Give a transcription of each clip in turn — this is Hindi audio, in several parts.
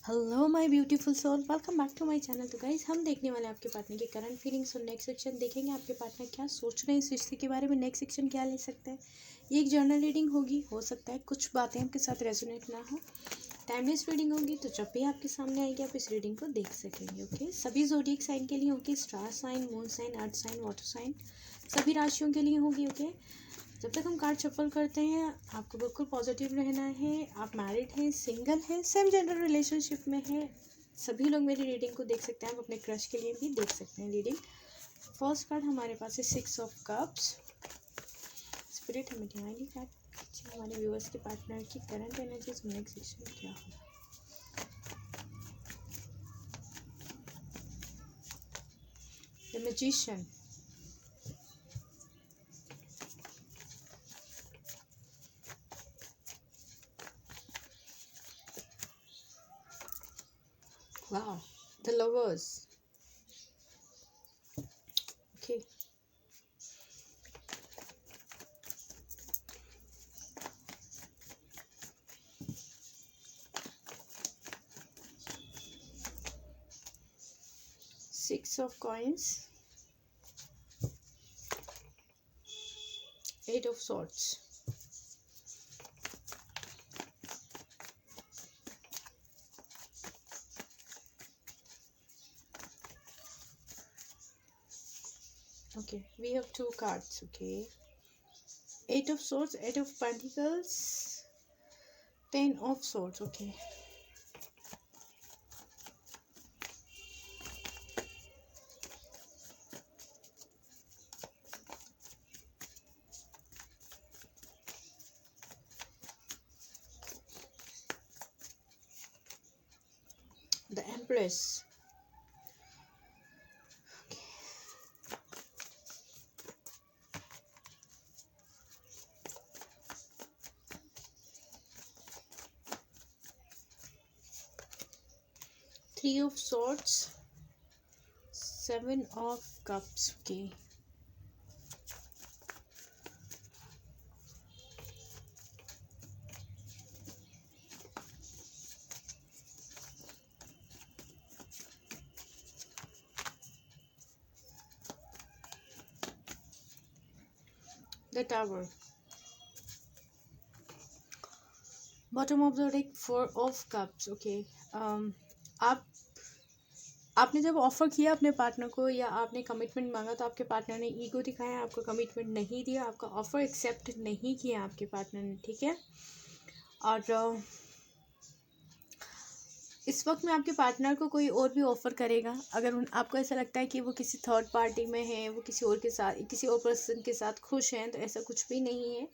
Hello my beautiful soul, welcome back to my channel. तो गाइस, हम देखने वाले हैं आपके पार्टनर की करंट फीलिंग्स और नेक्स्ट सेक्शन देखेंगे आपके पार्टनर क्या सोच रहे हैं इस रिश्ते के बारे में, नेक्स्ट सेक्शन क्या ले सकते हैं। ये एक जर्नल रीडिंग होगी, हो सकता है कुछ बातें आपके साथ रेजोनेट ना हो। टाइमलेस रीडिंग होगी, तो जब भी आपके सामने आएगी आप इस रीडिंग को देख सकेंगे। ओके, सभी ज़ोडिएक साइन के लिए होगी, star sign, moon sign, earth sign, water sign, सभी राशियों के लिए होगी। ओके, जब तक हम कार्ड शफल करते हैं आपको बिल्कुल पॉजिटिव रहना है। आप मैरिड हैं, सिंगल हैं, सेम जेंडर रिलेशनशिप में हैं, सभी लोग मेरी रीडिंग को देख सकते हैं। आप अपने क्रश के लिए भी देख सकते हैं रीडिंग। फर्स्ट कार्ड हमारे पास है 6 ऑफ कप्स। स्पिरिट हमें डिवाइनली गाइड कीजिए, हमारे व्यूअर्स के पार्टनर की करंट एनर्जीज नेक्स्ट सेक्शन क्या होगा। The magician, wow, the lovers. Okay, six of coins, 8 of swords, okay, we have two cards. Okay, 8 of swords, 8 of pentacles, 10 of swords. Okay, the empress. Okay, three of swords, 7 of cups. Okay, the tower. Bottom of the deck, 4 of cups. Okay, आप आपने जब ऑफर किया अपने पार्टनर को या आपने कमिटमेंट मांगा तो आपके पार्टनर ने ईगो दिखाया, आपको कमिटमेंट नहीं दिया, आपका ऑफर एक्सेप्ट नहीं किया आपके पार्टनर ने। ठीक है, और इस वक्त में आपके पार्टनर को कोई और भी ऑफ़र करेगा। अगर आपको ऐसा लगता है कि वो किसी थर्ड पार्टी में है, वो किसी और के साथ, किसी और पर्सन के साथ खुश हैं, तो ऐसा कुछ भी नहीं है।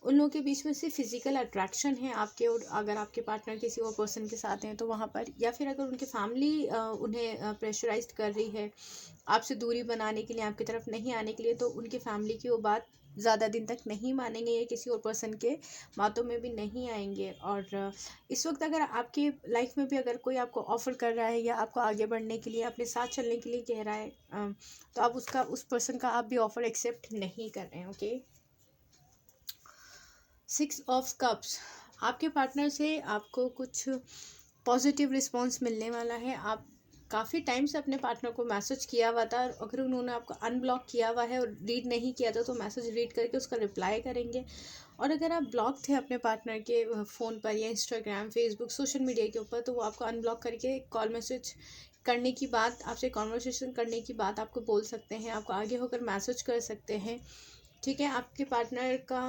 उन लोगों के बीच में सिर्फ फिजिकल अट्रैक्शन है आपके, और अगर आपके पार्टनर किसी और पर्सन के साथ हैं तो वहाँ पर, या फिर अगर उनकी फैमिली उन्हें प्रेशराइज्ड कर रही है आपसे दूरी बनाने के लिए, आपकी तरफ नहीं आने के लिए, तो उनकी फैमिली की वो बात ज़्यादा दिन तक नहीं मानेंगे, या किसी और पर्सन के बातों में भी नहीं आएंगे। और इस वक्त अगर आपकी लाइफ में भी अगर कोई आपको ऑफ़र कर रहा है या आपको आगे बढ़ने के लिए, अपने साथ चलने के लिए कह रहा है, तो आप उस पर्सन का आप भी ऑफ़र एक्सेप्ट नहीं कर रहे हैं। ओके, 6 ऑफ कप्स, आपके पार्टनर से आपको कुछ पॉजिटिव रिस्पांस मिलने वाला है। आप काफ़ी टाइम से अपने पार्टनर को मैसेज किया हुआ था, और अगर उन्होंने आपको अनब्लॉक किया हुआ है और रीड नहीं किया था तो मैसेज रीड करके उसका रिप्लाई करेंगे। और अगर आप ब्लॉक थे अपने पार्टनर के फ़ोन पर या इंस्टाग्राम, फेसबुक, सोशल मीडिया के ऊपर, तो वो आपको अनब्लॉक करके कॉल मैसेज करने की बात, आपसे कॉन्वर्सेशन करने की बात आपको बोल सकते हैं, आपको आगे होकर मैसेज कर सकते हैं। ठीक है, आपके पार्टनर का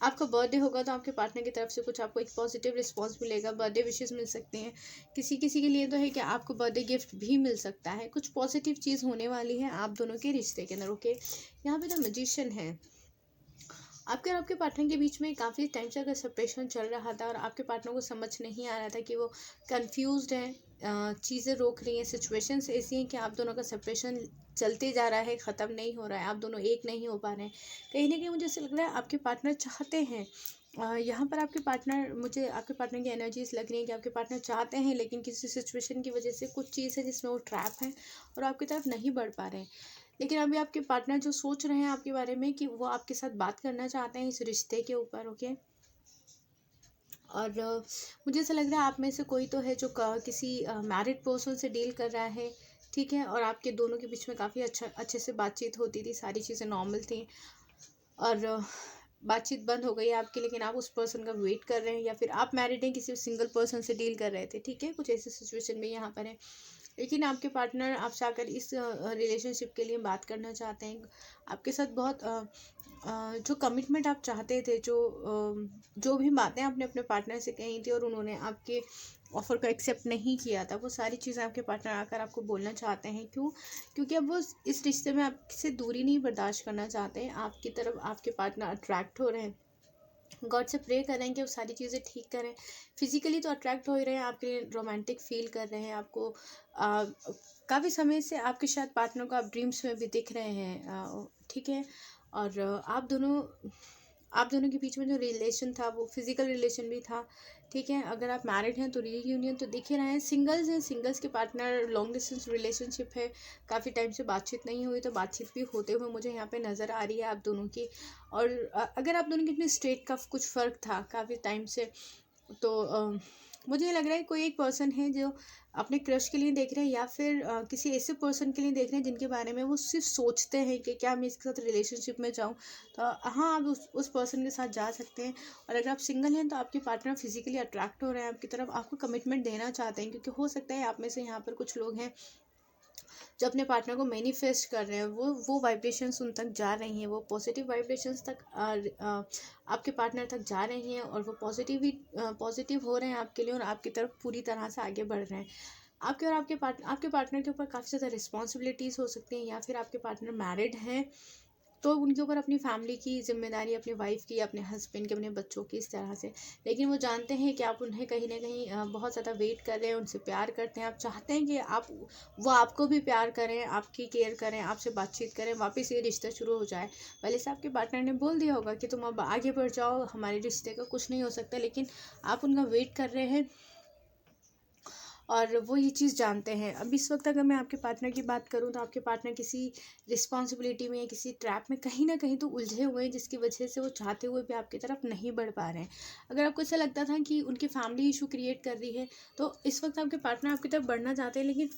आपका बर्थडे होगा तो आपके पार्टनर की तरफ से कुछ आपको एक पॉजिटिव रिस्पांस मिलेगा, बर्थडे विशेस मिल सकते हैं। किसी किसी के लिए तो है कि आपको बर्थडे गिफ्ट भी मिल सकता है। कुछ पॉजिटिव चीज़ होने वाली है आप दोनों के रिश्ते के अंदर। ओके, यहाँ पे द मैजिशियन है। आपके और आपके पार्टनर के बीच में काफ़ी टाइम से अगर सेपरेशन चल रहा था और आपके पार्टनर को समझ नहीं आ रहा था कि वो कंफ्यूज्ड है, चीज़ें रोक रही हैं, सिचुएशंस ऐसी हैं कि आप दोनों का सेपरेशन चलते जा रहा है, ख़त्म नहीं हो रहा है, आप दोनों एक नहीं हो पा रहे हैं। कहीं ना कहीं मुझे ऐसा लग रहा है आपके पार्टनर चाहते हैं, यहाँ पर आपके पार्टनर, मुझे आपके पार्टनर की एनर्जीज लग रही है कि आपके पार्टनर चाहते हैं, लेकिन किसी सिचुएशन की वजह से कुछ चीज़ है जिसमें वो ट्रैप है और आपकी तरफ नहीं बढ़ पा रहे हैं। लेकिन अभी आपके पार्टनर जो सोच रहे हैं आपके बारे में कि वो आपके साथ बात करना चाहते हैं इस रिश्ते के ऊपर। ओके, और मुझे ऐसा लग रहा है आप में से कोई तो है जो किसी मैरिड पर्सन से डील कर रहा है, ठीक है। और आपके दोनों के बीच में काफ़ी अच्छे से बातचीत होती थी, सारी चीज़ें नॉर्मल थी। और बातचीत बंद हो गई है आपकी, लेकिन आप उस पर्सन का वेट कर रहे हैं, या फिर आप मैरिड हैं, किसी सिंगल पर्सन से डील कर रहे थे, ठीक है। कुछ ऐसी सिचुएशन भी यहाँ पर है, लेकिन आपके पार्टनर आपसे आकर इस रिलेशनशिप के लिए बात करना चाहते हैं। आपके साथ बहुत जो कमिटमेंट आप चाहते थे, जो भी बातें आपने अपने पार्टनर से कही थी और उन्होंने आपके ऑफ़र को एक्सेप्ट नहीं किया था, वो सारी चीज़ें आपके पार्टनर आकर आपको बोलना चाहते हैं। क्यों? क्योंकि अब वो इस रिश्ते में आपसे दूरी नहीं बर्दाश्त करना चाहते हैं। आपकी तरफ आपके पार्टनर अट्रैक्ट हो रहे हैं। गॉड से प्रे कर रहे हैं कि वो सारी चीज़ें ठीक करें। फिजिकली तो अट्रैक्ट हो ही रहे हैं, आपके लिए रोमांटिक फील कर रहे हैं। आपको काफ़ी समय से आपके शायद पार्टनर को आप ड्रीम्स में भी दिख रहे हैं, ठीक है। और आप दोनों के बीच में जो रिलेशन था वो फिजिकल रिलेशन भी था, ठीक है। अगर आप मैरिड हैं तो रीयूनियन तो दिख ही रहे हैं। सिंगल्स हैं, सिंगल्स के पार्टनर लॉन्ग डिस्टेंस रिलेशनशिप है, काफ़ी टाइम से बातचीत नहीं हुई, तो बातचीत भी होते हुए मुझे यहाँ पे नज़र आ रही है आप दोनों की। और अगर आप दोनों के इतने स्ट्रेट का कुछ फ़र्क था काफ़ी टाइम से, तो मुझे लग रहा है कोई एक पर्सन है जो अपने क्रश के लिए देख रहे हैं, या फिर किसी ऐसे पर्सन के लिए देख रहे हैं जिनके बारे में वो सिर्फ सोचते हैं कि क्या मैं इसके साथ रिलेशनशिप में जाऊं। तो हाँ, आप उस पर्सन के साथ जा सकते हैं। और अगर आप सिंगल हैं तो आपके पार्टनर फिजिकली अट्रैक्ट हो रहे हैं आपकी तरफ, आपको कमिटमेंट देना चाहते हैं, क्योंकि हो सकता है आप में से यहाँ पर कुछ लोग हैं जो अपने पार्टनर को मैनिफेस्ट कर रहे हैं। वो वाइब्रेशंस उन तक जा रही हैं, वो पॉजिटिव वाइब्रेशंस तक आपके पार्टनर तक जा रही हैं, और वो पॉजिटिव हो रहे हैं आपके लिए, और आपकी तरफ पूरी तरह से आगे बढ़ रहे हैं। आपके पार्टनर के ऊपर काफ़ी ज़्यादा रिस्पॉन्सिबिलिटीज़ हो सकती हैं, या फिर आपके पार्टनर मैरिड हैं तो उनके ऊपर अपनी फैमिली की जिम्मेदारी, अपनी वाइफ की, अपने हस्बैंड की, अपने बच्चों की, इस तरह से। लेकिन वो जानते हैं कि आप उन्हें कहीं ना कहीं बहुत ज़्यादा वेट कर रहे हैं, उनसे प्यार करते हैं, आप चाहते हैं कि वो आपको भी प्यार करें, आपकी केयर करें, आपसे बातचीत करें, वापस ये रिश्ता शुरू हो जाए। पहले से आपके पार्टनर ने बोल दिया होगा कि तुम अब आगे बढ़ जाओ, हमारे रिश्ते का कुछ नहीं हो सकता, लेकिन आप उनका वेट कर रहे हैं और वो ये चीज़ जानते हैं। अब इस वक्त अगर मैं आपके पार्टनर की बात करूँ तो आपके पार्टनर किसी रिस्पॉन्सिबिलिटी में या किसी ट्रैप में कहीं ना कहीं तो उलझे हुए हैं, जिसकी वजह से वो चाहते हुए भी आपकी तरफ नहीं बढ़ पा रहे हैं। अगर आपको ऐसा लगता था कि उनकी फैमिली इशू क्रिएट कर रही है, तो इस वक्त आपके पार्टनर आपकी तरफ बढ़ना चाहते हैं, लेकिन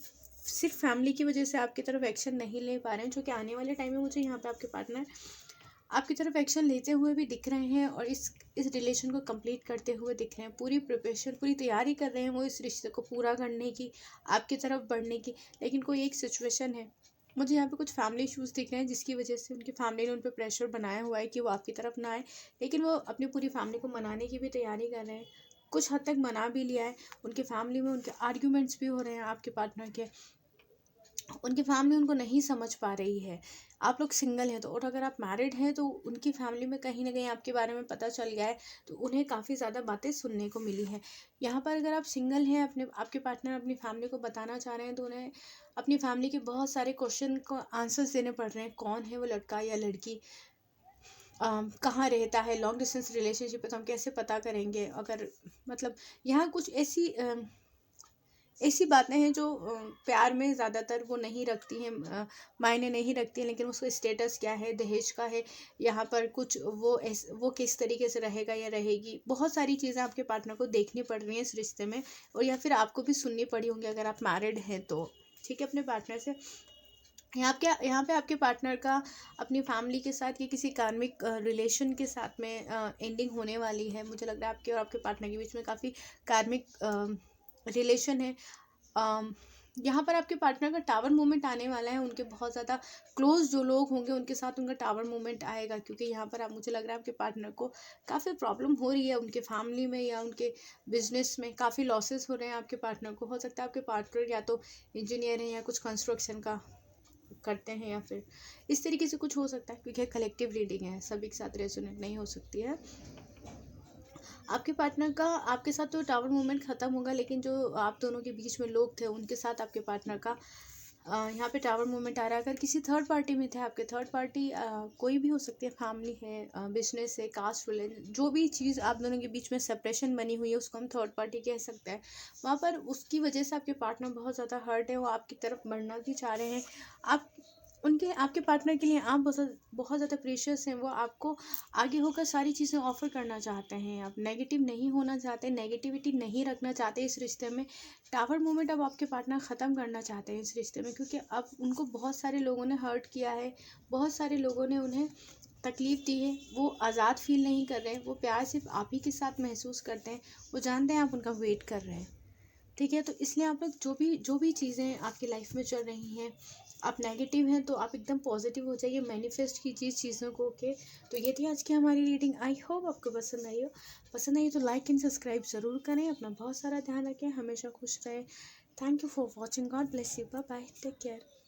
सिर्फ फैमिली की वजह से आपकी तरफ एक्शन नहीं ले पा रहे हैं, जो कि आने वाले टाइम में मुझे यहाँ पे आपके पार्टनर आपकी तरफ एक्शन लेते हुए भी दिख रहे हैं, और इस रिलेशन को कंप्लीट करते हुए दिख रहे हैं। पूरी प्रिपरेशन, पूरी तैयारी कर रहे हैं वो इस रिश्ते को पूरा करने की, आपकी तरफ बढ़ने की। लेकिन कोई एक सिचुएशन है, मुझे यहाँ पे कुछ फैमिली इश्यूज़ दिख रहे हैं, जिसकी वजह से उनकी फैमिली ने उन पर प्रेशर बनाया हुआ है कि वो आपकी तरफ ना आए। लेकिन वो अपनी पूरी फैमिली को मनाने की भी तैयारी कर रहे हैं, कुछ हद तक मना भी लिया है। उनकी फैमिली में उनके आर्ग्यूमेंट्स भी हो रहे हैं आपके पार्टनर के, उनकी फैमिली उनको नहीं समझ पा रही है। आप लोग सिंगल हैं तो, और अगर आप मैरिड हैं तो उनकी फैमिली में कहीं ना कहीं आपके बारे में पता चल गया है, तो उन्हें काफ़ी ज़्यादा बातें सुनने को मिली है। यहाँ पर अगर आप सिंगल हैं, आपके पार्टनर अपनी फैमिली को बताना चाह रहे हैं, तो उन्हें अपनी फैमिली के बहुत सारे क्वेश्चन को आंसर्स देने पड़ रहे हैं। कौन है वो लड़का या लड़की, कहाँ रहता है, लॉन्ग डिस्टेंस रिलेशनशिप है तो हम कैसे पता करेंगे, अगर मतलब यहाँ कुछ ऐसी बातें हैं जो प्यार में ज़्यादातर वो नहीं रखती हैं, मायने नहीं रखती हैं, लेकिन उसका स्टेटस क्या है, दहेज का है, यहाँ पर कुछ वो किस तरीके से रहेगा या रहेगी, बहुत सारी चीज़ें आपके पार्टनर को देखनी पड़ रही हैं इस रिश्ते में, और या फिर आपको भी सुननी पड़ी होंगी अगर आप मैरिड हैं तो, ठीक है, अपने पार्टनर से। यहाँ पे आपके पार्टनर का अपनी फैमिली के साथ या किसी कार्मिक रिलेशन के साथ में एंडिंग होने वाली है। मुझे लग रहा है आपके और आपके पार्टनर के बीच में काफ़ी कार्मिक रिलेशन है। यहाँ पर आपके पार्टनर का टावर मूवमेंट आने वाला है, उनके बहुत ज़्यादा क्लोज जो लोग होंगे उनके साथ उनका टावर मूवमेंट आएगा, क्योंकि यहाँ पर आप मुझे लग रहा है आपके पार्टनर को काफ़ी प्रॉब्लम हो रही है उनके फैमिली में या उनके बिजनेस में, काफ़ी लॉसेस हो रहे हैं आपके पार्टनर को। हो सकता है आपके पार्टनर या तो इंजीनियर हैं या कुछ कंस्ट्रक्शन का करते हैं, या फिर इस तरीके से कुछ हो सकता है, क्योंकि कलेक्टिव रीडिंग है, सभी के साथ रेजोनेट नहीं हो सकती है। आपके पार्टनर का आपके साथ तो टावर मूवमेंट ख़त्म होगा, लेकिन जो आप दोनों के बीच में लोग थे उनके साथ आपके पार्टनर का यहाँ पे टावर मूवमेंट आ रहा है। अगर किसी थर्ड पार्टी में थे, आपके थर्ड पार्टी कोई भी हो सकती है, फैमिली है, बिजनेस है, कास्ट रिलीजन, जो भी चीज़ आप दोनों के बीच में सेपरेशन बनी हुई है उसको हम थर्ड पार्टी कह सकते हैं। वहाँ पर उसकी वजह से आपके पार्टनर बहुत ज़्यादा हर्ट है, वो आपकी तरफ बढ़ना भी चाह रहे हैं। आप उनके आपके पार्टनर के लिए आप बहुत बहुत ज़्यादा प्रीशियस हैं। वो आपको आगे होकर सारी चीज़ें ऑफ़र करना चाहते हैं। आप नेगेटिव नहीं होना चाहते, नेगेटिविटी नहीं रखना चाहते इस रिश्ते में। टावर मोमेंट अब आपके पार्टनर ख़त्म करना चाहते हैं इस रिश्ते में, क्योंकि अब उनको बहुत सारे लोगों ने हर्ट किया है, बहुत सारे लोगों ने उन्हें तकलीफ़ दी है। वो आज़ाद फ़ील नहीं कर रहे हैं, वो प्यार सिर्फ़ आप ही के साथ महसूस करते हैं। वो जानते हैं आप उनका वेट कर रहे हैं। ठीक है, तो इसलिए आप लोग जो भी चीज़ें आपकी लाइफ में चल रही हैं, आप नेगेटिव हैं तो आप एकदम पॉजिटिव हो जाइए, मैनिफेस्ट कीजिए चीज़ों को के। तो ये थी आज की हमारी रीडिंग। आई होप आपको पसंद आई हो। पसंद आई तो लाइक एंड सब्सक्राइब ज़रूर करें। अपना बहुत सारा ध्यान रखें, हमेशा खुश रहें। Thank you for watching. God bless you. Bye bye, take care.